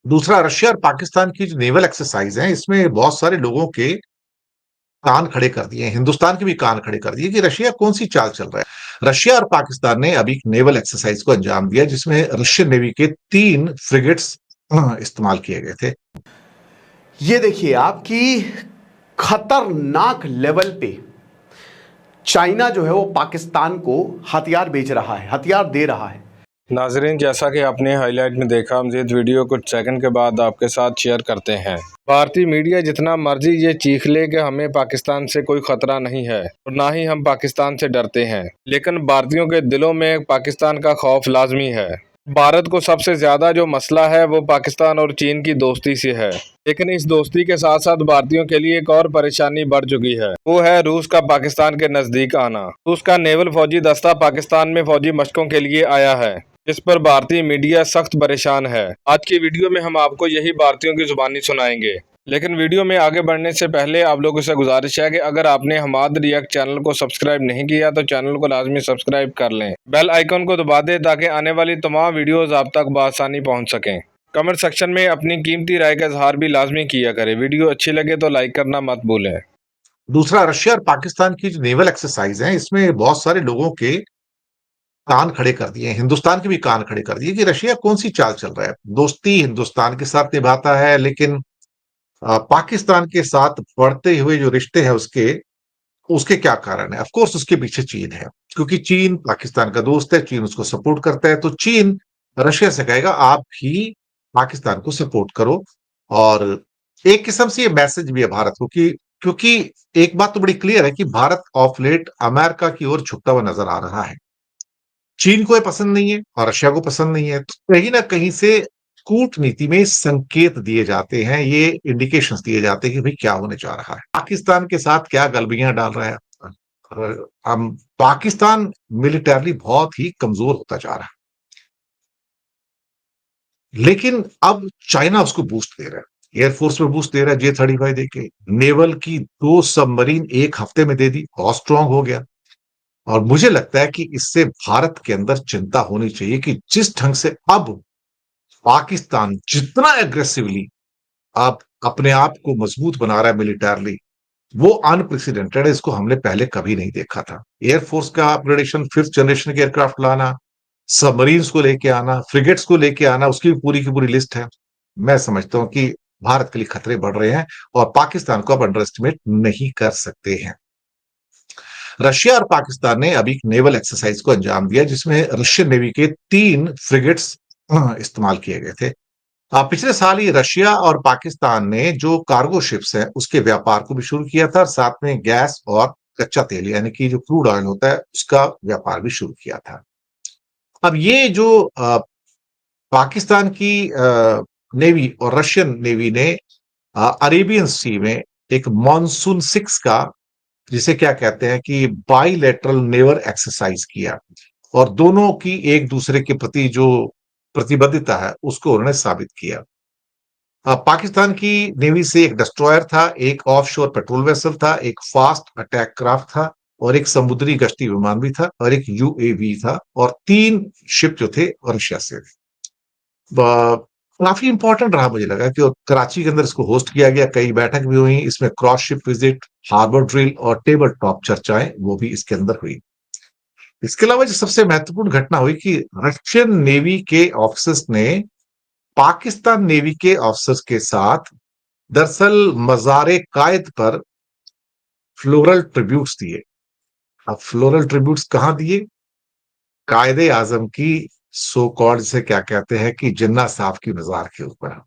दूसरा रशिया और पाकिस्तान की जो नेवल एक्सरसाइज है, इसमें बहुत सारे लोगों के कान खड़े कर दिए, हिंदुस्तान के भी कान खड़े कर दिए कि रशिया कौन सी चाल चल रहा है। रशिया और पाकिस्तान ने अभी एक नेवल एक्सरसाइज को अंजाम दिया जिसमें रशियन नेवी के 3 फ्रिगेट्स इस्तेमाल किए गए थे। ये देखिए आपकी खतरनाक लेवल पे चाइना जो है वो पाकिस्तान को हथियार बेच रहा है, हथियार दे रहा है। नाजरीन, जैसा कि आपने हाईलाइट में देखा, मज़ीद वीडियो कुछ सेकंड के बाद आपके साथ शेयर करते हैं। भारतीय मीडिया जितना मर्जी ये चीख ले कि हमें पाकिस्तान से कोई खतरा नहीं है और ना ही हम पाकिस्तान से डरते हैं, लेकिन भारतीयों के दिलों में पाकिस्तान का खौफ लाजमी है। भारत को सबसे ज्यादा जो मसला है वो पाकिस्तान और चीन की दोस्ती से है, लेकिन इस दोस्ती के साथ साथ भारतीयों के लिए एक और परेशानी बढ़ चुकी है, वो है रूस का पाकिस्तान के नजदीक आना। रूस का नेवल फौजी दस्ता पाकिस्तान में फौजी मशकों के लिए आया है, जिस पर भारतीय मीडिया सख्त परेशान है। आज की वीडियो में हम आपको यही भारतीयों की जुबानी सुनाएंगे, लेकिन वीडियो में आगे बढ़ने से पहले आप लोगों से गुजारिश है कि अगर आपने हमाद रिएक्ट चैनल को सब्सक्राइब नहीं किया तो चैनल को लाजमी सब्सक्राइब कर लें, बेल आइकन को दबा दें ताकि आने वाली तमाम वीडियोस आप तक बआसानी पहुंच सकें। कमेंट सेक्शन में अपनी कीमती राय का इजहार भी लाजमी किया करें। वीडियो अच्छी लगे तो लाइक करना मत भूलें। दूसरा रशिया और पाकिस्तान की जो नेवल एक्सरसाइज है, इसमें बहुत सारे लोगों के कान खड़े कर दिए, हिंदुस्तान के भी कान खड़े कर दिए कि रशिया कौन सी चाल चल रहा है। दोस्ती हिंदुस्तान के साथ निभाता है, लेकिन पाकिस्तान के साथ बढ़ते हुए जो रिश्ते हैं उसके उसके क्या कारण है? ऑफ कोर्स उसके पीछे चीन है, क्योंकि चीन पाकिस्तान का दोस्त है, चीन उसको सपोर्ट करता है, तो चीन रशिया से कहेगा आप भी पाकिस्तान को सपोर्ट करो। और एक किस्म से ये मैसेज भी है भारत को कि क्योंकि एक बात तो बड़ी क्लियर है कि भारत ऑफ लेट अमेरिका की ओर झुकता हुआ नजर आ रहा है। चीन को ये पसंद नहीं है और रशिया को पसंद नहीं है, तो कहीं ना कहीं से कूटनीति में संकेत दिए जाते हैं, ये इंडिकेशंस दिए जाते हैं कि भाई क्या होने जा रहा है, पाकिस्तान के साथ क्या गलबियां डाल रहा है। हम पाकिस्तान मिलिटरली बहुत ही कमजोर होता जा रहा है, लेकिन अब चाइना उसको बूस्ट दे रहा है, एयरफोर्स में बूस्ट दे रहा है, J-35 देके नेवल की 2 सबमरीन एक हफ्ते में दे दी, बहुत स्ट्रांग हो गया। और मुझे लगता है कि इससे भारत के अंदर चिंता होनी चाहिए कि जिस ढंग से अब पाकिस्तान जितना एग्रेसिवली अब अपने आप को मजबूत बना रहा है मिलिटरली, वो अनप्रेसिडेंटेड है, इसको हमने पहले कभी नहीं देखा था। एयरफोर्स का अपग्रेडेशन, 5th जनरेशन के एयरक्राफ्ट लाना, सबमरीन्स को लेके आना, फ्रिगेट्स को लेके आना, उसकी पूरी की पूरी लिस्ट है। मैं समझता हूं कि भारत के लिए खतरे बढ़ रहे हैं और पाकिस्तान को अब अंडर एस्टिमेट नहीं कर सकते हैं। रशिया और पाकिस्तान ने अभी एक नेवल एक्सरसाइज को अंजाम दिया जिसमें रशियन नेवी के 3 फ्रिगेट्स इस्तेमाल किए गए थे। पिछले साल ही रशिया और पाकिस्तान ने जो कार्गो शिप्स हैं उसके व्यापार को भी शुरू किया था और साथ में गैस और कच्चा तेल यानी कि जो क्रूड ऑयल होता है उसका व्यापार भी शुरू किया था। अब ये जो पाकिस्तान की नेवी और रशियन नेवी ने अरेबियन सी में एक मॉनसून 6 का, जिसे क्या कहते हैं कि बाइलेटरल नेवल एक्सरसाइज किया और दोनों की एक दूसरे के प्रति जो प्रतिबद्धता है उसको उन्होंने साबित किया। पाकिस्तान की नेवी से एक डिस्ट्रॉयर था, एक ऑफशोर पेट्रोल वेसल था, एक फास्ट अटैक क्राफ्ट था और एक समुद्री गश्ती विमान भी था और एक यूएवी था और 3 शिप जो थे रशिया से। काफी इंपॉर्टेंट रहा, मुझे लगा कि कराची के अंदर इसको होस्ट किया गया, कई बैठक भी हुई, इसमें cross ship visit, harbour drill और टेबल टॉप चर्चाएं वो भी इसके अंदर हुई। इसके अलावा जो सबसे महत्वपूर्ण घटना हुई कि रशियन नेवी के ऑफिसर्स ने पाकिस्तान नेवी के ऑफिसर्स के साथ दरअसल मज़ारे कायद पर फ्लोरल ट्रिब्यूट्स दिए। अब फ्लोरल ट्रिब्यूट्स कहां दिए? कायदे आजम की सो कॉल्ड, जिसे क्या कहते हैं कि जिन्ना साहब की मजार के ऊपर।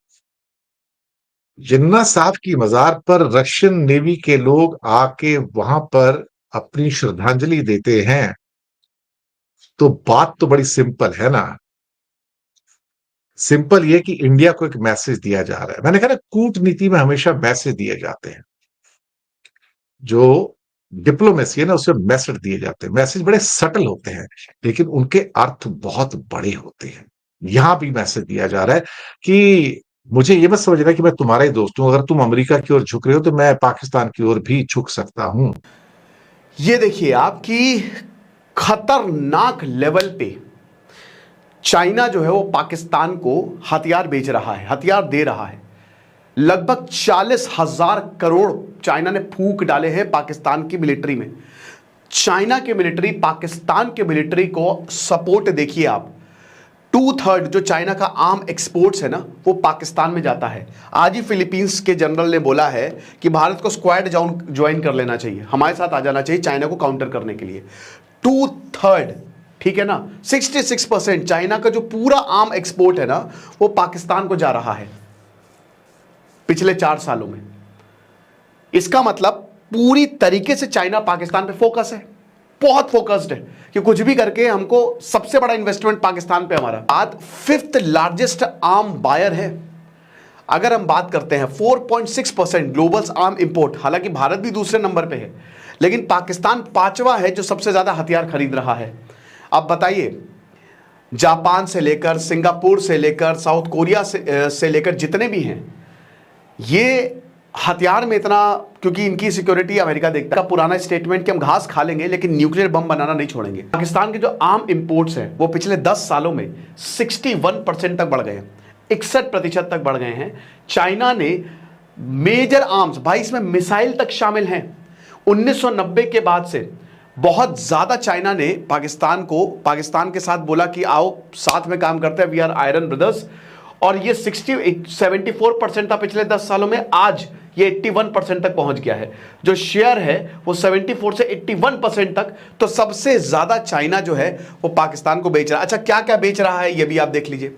जिन्ना साहब की मजार पर रशियन नेवी के लोग आके वहां पर अपनी श्रद्धांजलि देते हैं, तो बात तो बड़ी सिंपल है ना। सिंपल ये कि इंडिया को एक मैसेज दिया जा रहा है। मैंने कहा ना, कूटनीति में हमेशा मैसेज दिए जाते हैं, जो डिप्लोमेसी है ना उसमें मैसेज दिए जाते हैं। मैसेज बड़े सटल होते हैं लेकिन उनके अर्थ बहुत बड़े होते हैं। यहां भी मैसेज दिया जा रहा है कि मुझे ये मत समझना कि मैं तुम्हारा ही दोस्त हूं, अगर तुम अमेरिका की ओर झुक रहे हो तो मैं पाकिस्तान की ओर भी झुक सकता हूं। ये देखिए आपकी खतरनाक लेवल पे चाइना जो है वो पाकिस्तान को हथियार बेच रहा है, हथियार दे रहा है। लगभग 40,000 करोड़ चाइना ने फूंक डाले हैं पाकिस्तान की मिलिट्री में। चाइना की मिलिट्री पाकिस्तान के मिलिट्री को सपोर्ट देखिए आप। 2/3 जो चाइना का आर्म एक्सपोर्ट्स है ना, वो पाकिस्तान में जाता है। आज ही फिलीपींस के जनरल ने बोला है कि भारत को स्क्वाड ज्वाइन कर लेना चाहिए, हमारे साथ आ जाना चाहिए चाइना को काउंटर करने के लिए। 2/3, ठीक है ना, 66% चाइना का जो पूरा आर्म एक्सपोर्ट है ना, वो पाकिस्तान को जा रहा है पिछले 4 सालों में। इसका मतलब पूरी तरीके से चाइना पाकिस्तान पे फोकस है, बहुत फोकस्ड है कि कुछ भी करके हमको सबसे बड़ा इन्वेस्टमेंट पाकिस्तान पे हमारा। आज 5th लार्जेस्ट आर्म बायर है। अगर हम बात करते हैं 4.6% ग्लोबल आर्म इंपोर्ट, हालांकि भारत भी दूसरे नंबर पे है, लेकिन पाकिस्तान 5वां है जो सबसे ज्यादा हथियार खरीद रहा है। अब बताइए, जापान से लेकर सिंगापुर से लेकर साउथ कोरिया से लेकर जितने भी हैं, ये हथियार में इतना, क्योंकि इनकी सिक्योरिटी अमेरिका देखता है। पुराना स्टेटमेंट कि हम घास खा लेंगे लेकिन न्यूक्लियर बम बनाना नहीं छोड़ेंगे। पाकिस्तान के जो आर्म इंपोर्ट्स हैं वो पिछले 10 सालों में 61% तक बढ़ गए हैं, 61% तक बढ़ गए हैं। चाइना ने मेजर आर्म्स, भाई इसमें मिसाइल तक शामिल हैं। 1990 के बाद से बहुत ज्यादा चाइना ने पाकिस्तान के साथ बोला कि आओ साथ में काम करते हैं, वी आर आयरन ब्रदर्स। और ये 74% था पिछले 10 सालों में, आज ये 81% तक पहुंच गया है। जो शेयर है वो 74 से 81% तक। तो सबसे ज्यादा चाइना जो है वो पाकिस्तान को बेच रहा है। अच्छा, क्या क्या बेच रहा है ये भी आप देख लीजिए।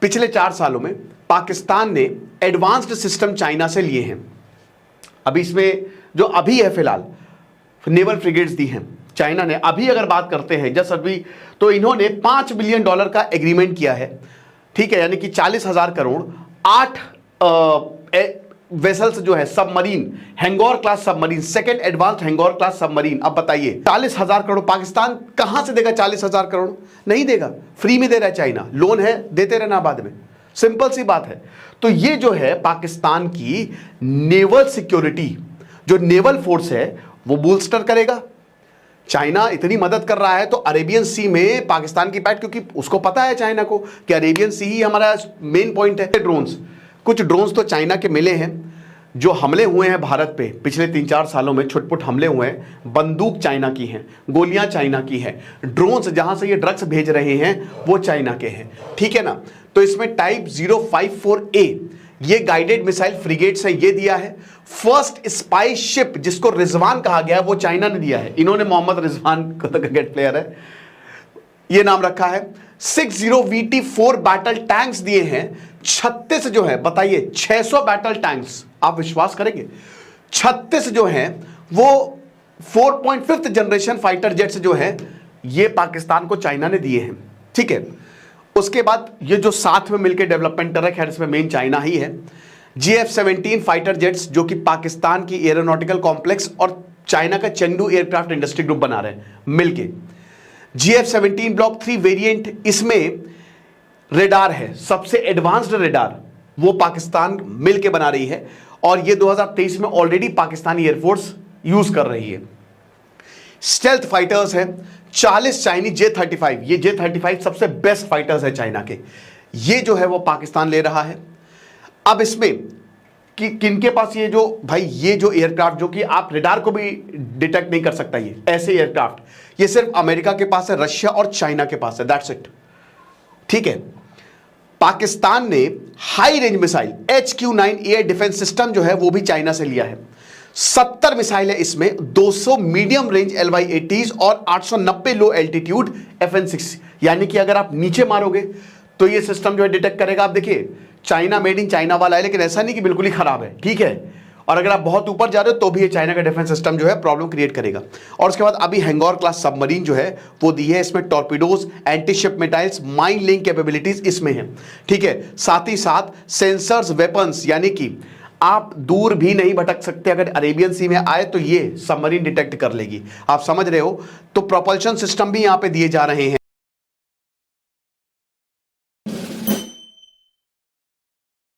पिछले 4 सालों में पाकिस्तान ने एडवांस्ड सिस्टम चाइना से लिए हैं। अभी इसमें जो अभी है फिलहाल, नेवल फ्रिगेट्स दी हैं चाइना ने। अभी अगर बात करते हैं जस्ट अभी, तो इन्होंने $5 बिलियन का एग्रीमेंट किया है, ठीक है, यानी कि 40,000 करोड़। 8 वेसल्स जो है submarine, Hangor class submarine, second advanced Hangor class submarine. अब बताइए 40,000 करोड़ पाकिस्तान कहां से देगा? 40,000 करोड़ नहीं देगा, फ्री में दे रहा है चाइना, लोन है, देते रहना बाद में, सिंपल सी बात है। तो ये जो है पाकिस्तान की नेवल सिक्योरिटी, जो नेवल फोर्स है वो बूस्टर करेगा। चाइना इतनी मदद कर रहा है तो अरेबियन सी में पाकिस्तान की पैठ, क्योंकि उसको पता है चाइना को कि अरेबियन सी ही हमारा मेन पॉइंट है। ड्रोन्स, कुछ ड्रोन्स तो चाइना के मिले हैं जो हमले हुए हैं भारत पे पिछले 3-4 सालों में, छुटपुट हमले हुए हैं। बंदूक चाइना की हैं, गोलियां चाइना की हैं, ड्रोन्स जहां से ये ड्रग्स भेज रहे हैं वो चाइना के हैं, ठीक है ना। तो इसमें टाइप 054A ये गाइडेड मिसाइल फ्रिगेट्स है, ये दिया है। फर्स्ट स्पाई शिप जिसको रिजवान कहा गया है वो चाइना ने दिया है। इन्होंने मोहम्मद रिजवान को, तो क्रिकेट प्लेयर है, ये नाम रखा है। 60 VT4 बैटल टैंक्स दिए हैं। 36 जो है, बताइए 600 बैटल टैंक्स, आप विश्वास करेंगे 36 जो है वो 4.5th जनरेशन फाइटर जेट्स जो है ये पाकिस्तान को चाइना ने दिए हैं, ठीक है। उसके बाद ये जो साथ में मिलकर डेवलपमेंट कर रहे हैं, खैर इसमें मेन चाइना ही है। GF-17 फाइटर जेट्स जो कि पाकिस्तान की एरोनॉटिकल कॉम्प्लेक्स और चाइना का चेंगडू एयरक्राफ्ट इंडस्ट्री ग्रुप बना रहे हैं मिलके। GF-17 ब्लॉक 3 वेरिएंट, इसमें रेडार है, सबसे एडवांस्ड रेडार वो पाकिस्तान मिलके बना रही है और ये 2023 में ऑलरेडी पाकिस्तानी एयरफोर्स यूज कर रही है। स्टेल्थ फाइटर्स है 40 चाइनीज J-35, ये J-35 सबसे बेस्ट फाइटर्स है चाइना के, ये जो है वो पाकिस्तान ले रहा है। अब इसमें कि किनके पास ये जो, भाई ये जो एयरक्राफ्ट जो कि आप रेडार को भी डिटेक्ट नहीं कर सकता, ये ऐसे एयरक्राफ्ट ये सिर्फ अमेरिका के पास है, रशिया और चाइना के पास है, दैट्स इट, ठीक है। पाकिस्तान ने high range missile HQ-9 air defence system जो है वो भी चाइना से लिया है। 70 मिसाइल है इसमें, 200 मीडियम रेंज LY-80s और 890 लो एल्टीट्यूड FN-6, यानी कि अगर आप नीचे मारोगे तो ये सिस्टम जो है डिटेक्ट करेगा। आप देखिए चाइना मेड इन चाइना वाला है, लेकिन ऐसा नहीं कि बिल्कुल ही खराब है, ठीक है। और अगर आप बहुत ऊपर जा रहे हो तो भी ये चाइना का डिफेंस सिस्टम जो है प्रॉब्लम क्रिएट करेगा। और उसके बाद अभी हैंगोर क्लास सबमरीन जो है वो दी है, इसमें torpedoes, anti ship missiles, mine link capabilities इसमें है, ठीक है। साथ ही साथ सेंसर्स, वेपन्स, यानी कि आप दूर भी नहीं भटक सकते, अगर अरेबियन सी में आए तो ये सबमरीन डिटेक्ट कर लेगी, आप समझ रहे हो। तो प्रोपल्शन सिस्टम भी यहां पे दिए जा रहे हैं।